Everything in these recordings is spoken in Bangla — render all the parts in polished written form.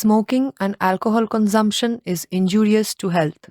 smoking and alcohol consumption is injurious to health.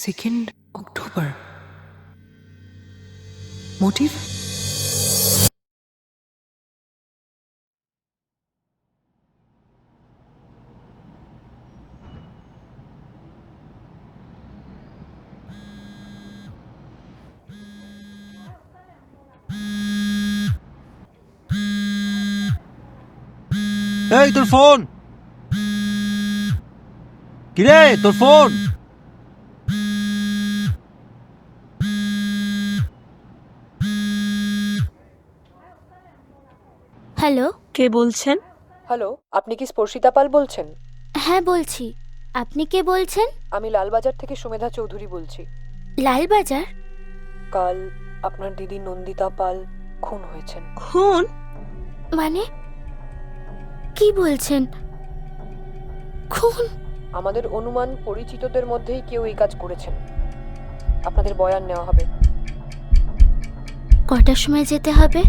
Second October. Motive? এই তোর ফোন কিরে, তোর ফোন? হ্যালো, কে বলছেন? হ্যালো, আপনি কি স্পর্শিতা পাল বলছেন? হ্যাঁ বলছি। আপনি কে বলছেন? আমি লালবাজার থেকে সুমেধা চৌধুরী বলছি। লালবাজার? কাল আপনার দিদি নন্দিতা পাল খুন হয়েছেন। খুন? মানে কি বলছেন? খুন? আমাদের অনুমান পরিচিতদের মধ্যেই কেউ এই কাজ করেছেন। আপনাদের বয়ান নেওয়া হবে। কটার সময় যেতে হবে?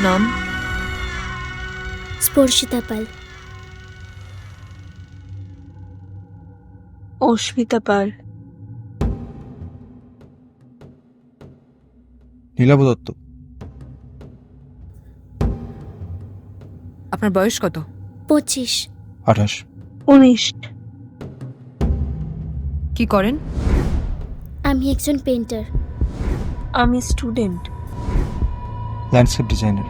নাম? স্পর্শিতা পাল। অস্মিতা পাল। নীলাভ দত্ত। আপনার বয়স কত? 25। 28। 19। কি করেন? আমি একজন পেন্টার। আমি স্টুডেন্ট। Landscape designer.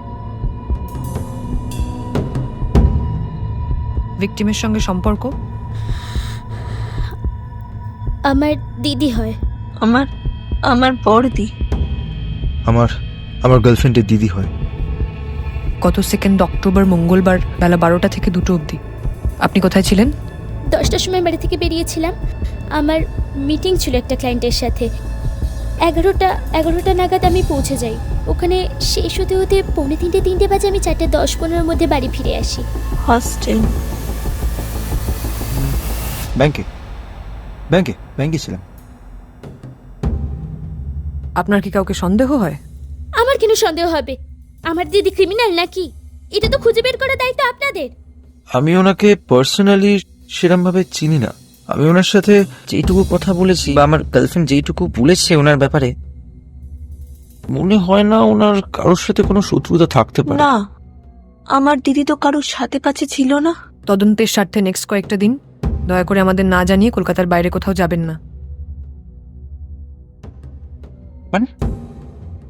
ভিকটিমের সঙ্গে সম্পর্ক? আমার দিদি হয়। আমার বড়দি। আমার গার্লফ্রেন্ডের দিদি হয়। গত 2 অক্টোবর মঙ্গলবার বেলা 12টা থেকে 2টো অবধি আপনি কোথায় ছিলেন? 10টার সময় বাড়ি থেকে বেরিয়েছিলাম। আমার মিটিং ছিল একটা ক্লায়েন্টের সাথে। 11টা নাগাদ আমি পৌঁছে যাই। ওখানে শেষ হতে হতে 3:45 বাজে। আমি 4:10-15 মধ্যে বাড়ি ফিরে আসি। হস্টেল। ব্যাংকে ছিলাম। আপনার কি কাউকে সন্দেহ হয়? আমার কেন সন্দেহ হবে? আমার দিদি ক্রিমিনাল নাকি? এটা তো খুঁজে বের করার দায়িত্ব আপনাদের। আমি ওনাকে পার্সোনালি সেরকম ভাবে চিনি না। আমি ওনার সাথে যেইটুকু কথা বলেছি বা আমার গার্লফ্রেন্ড যেইটুকু বলেছে ওনার ব্যাপারে, মনে হয় না ওনার কারোর সাথে কোনো শত্রুতা থাকতে পারে। না, আমার দিদি তো কারোর সাথে পাচ্ছে ছিল না। তদন্তের স্বার্থে নেক্সট কয়েকটা দিন দয়া করে আমাদের না জানিয়ে কলকাতার বাইরে কোথাও যাবেন না। মানে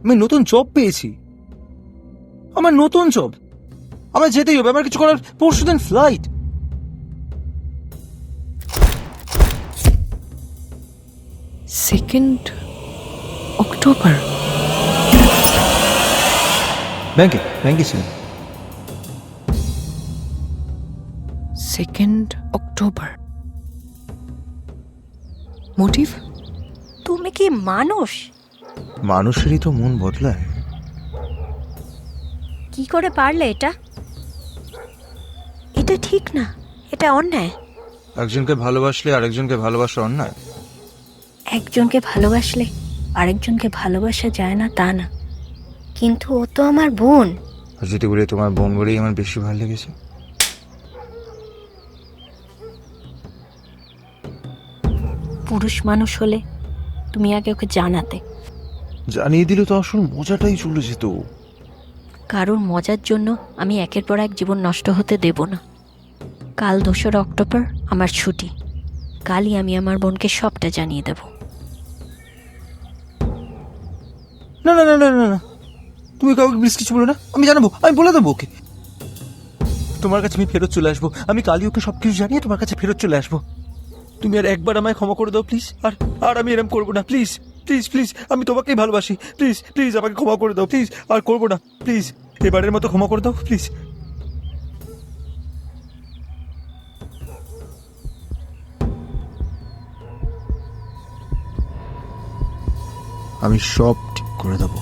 আমি নতুন জব পেয়েছি, আমার নতুন জব, আমার যেতেই হবে। আমার কিছু করার পরশুদিন ফ্লাইট। সেকেন্ড অক্টোবর ব্যাংকে ছিলাম। 2 অক্টোবর। মোটিভ? তুমি কি মানুষ? মানুষেরই তো মন বদলায়। কি করে পারলে এটা? এটা ঠিক না, এটা অন্যায়। একজনকে ভালোবাসলে আরেকজনকে ভালোবাসা অন্যায়? একজনকে ভালোবাসলে আরেকজনকে ভালোবাসা যায় না তা না, কিন্তু ও তো আমার বোন। আর যদি বলে তোমার বোন বলেই আমার বেশি ভালো লেগেছে। পুরুষ মানুষ হলে তুমি আগে ওকে জানাতে। জানিয়ে দিলে তো আসল মজাটাই চলে যেত। কারোর মজার জন্য আমি একের পর এক জীবন নষ্ট হতে দেব না। কাল 2রা অক্টোবর আমার ছুটি। কালই আমি আমার বোনকে সবটা জানিয়ে দেব। না না না না না না, তুমি কাউকে প্লিজ কিছু বলো না, আমি জানাবো, আমি বলে দেবো ওকে। তোমার কাছে আমি ফেরত চলে আসবো, আমি কালই ওকে সবকিছু জানিয়ে তোমার কাছে ফেরত চলে আসবো। তুমি আর একবার আমায় ক্ষমা করে দাও প্লিজ, আর আর আমি এরম করবো না প্লিজ প্লিজ প্লিজ, আমি তোমাকেই ভালোবাসি, প্লিজ প্লিজ আমাকে ক্ষমা করে দাও প্লিজ, আর করবো না প্লিজ, এবারের মতো ক্ষমা করে দাও প্লিজ। আমি সব ঠিক করে দেবো।